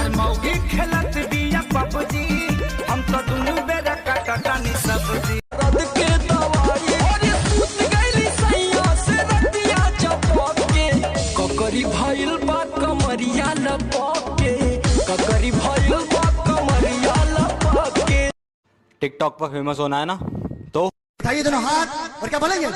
हमर मौगी खेलत बिया पबजी, हम तो दुनू बेरा काटतानी सब्जी। रद के दवाई और सूत गइली सैया से रतिया चपक के, ककरी भइल बा कमरिया लपक के, ककरी भइल बा कमरिया लपक के। टिकटॉक पर फेमस होना है ना, तो उठाइए दोनों हाथ और क्या बोलेंगे?